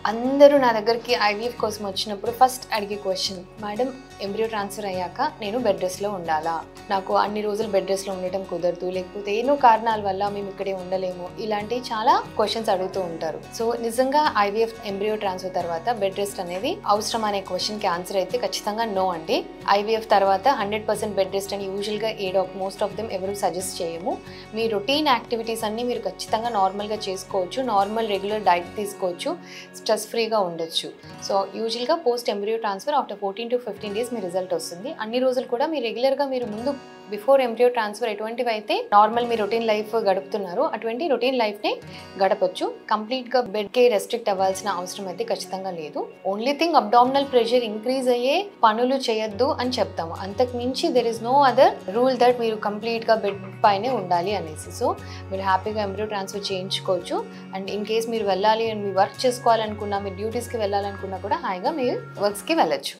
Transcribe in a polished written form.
అందరూ నా దగ్గరికి ఐవీఎఫ్ కోసం వచ్చినప్పుడు ఫస్ట్ అడిగే క్వశ్చన్, మేడం ఎంబ్రియో ట్రాన్స్ఫర్ అయ్యాక నేను బెడ్ రెస్ట్లో ఉండాలా, నాకు అన్ని రోజులు బెడ్ రెస్ట్లో ఉండటం కుదరదు, లేకపోతే ఎన్నో కారణాల వల్ల మేము ఇక్కడే ఉండలేము, ఇలాంటి చాలా క్వశ్చన్స్ అడుగుతూ ఉంటారు. సో నిజంగా ఐవీఎఫ్ ఎంబ్రియో ట్రాన్స్ఫర్ తర్వాత బెడ్ రెస్ట్ అనేది అవసరం అనే క్వశ్చన్కి ఆన్సర్ అయితే ఖచ్చితంగా నో అండి. ఐవీఎఫ్ తర్వాత 100% బెడ్ రెస్ట్ అని యూజువల్గా మోస్ట్ ఆఫ్ దెమ్ ఎవరు సజెస్ట్ చేయము. మీ రొటీన్ యాక్టివిటీస్ అన్నీ మీరు ఖచ్చితంగా నార్మల్గా చేసుకోవచ్చు, నార్మల్ రెగ్యులర్ డైట్ తీసుకోవచ్చు, స్ట్రెస్ ఫ్రీగా ఉండొచ్చు. సో యూజువల్గా post embryo transfer after 14 to 15 days me result వస్తుంది. అన్ని రోజులు కూడా మీరు రెగ్యులర్గా మీరు ముందు బిఫోర్ ఎంబ్రియో ట్రాన్స్ఫర్ ఎటువంటివి అయితే నార్మల్ మీ రొటీన్ లైఫ్ గడుపుతున్నారో అటువంటి రొటీన్ లైఫ్ని గడపచ్చు. కంప్లీట్గా బెడ్కే రెస్ట్రిక్ట్ అవ్వాల్సిన అవసరం అయితే ఖచ్చితంగా లేదు. Only thing abdominal pressure increase అయ్యే పనులు చేయొద్దు అని చెప్తాము. అంతకు మించి there is no other rule that మీరు కంప్లీట్గా బెడ్ పైనే ఉండాలి అనేసి. సో మీరు హ్యాపీగా ఎంబ్రియో ట్రాన్స్ఫర్ చేయించుకోవచ్చు. అండ్ ఇన్ కేస్ మీరు వెళ్ళాలి అండ్ మీ వర్క్ చేసుకోవాలనుకున్నా, మీ డ్యూటీస్కి వెళ్ళాలనుకున్నా కూడా హాయిగా మీరు వర్క్స్కి వెళ్ళచ్చు.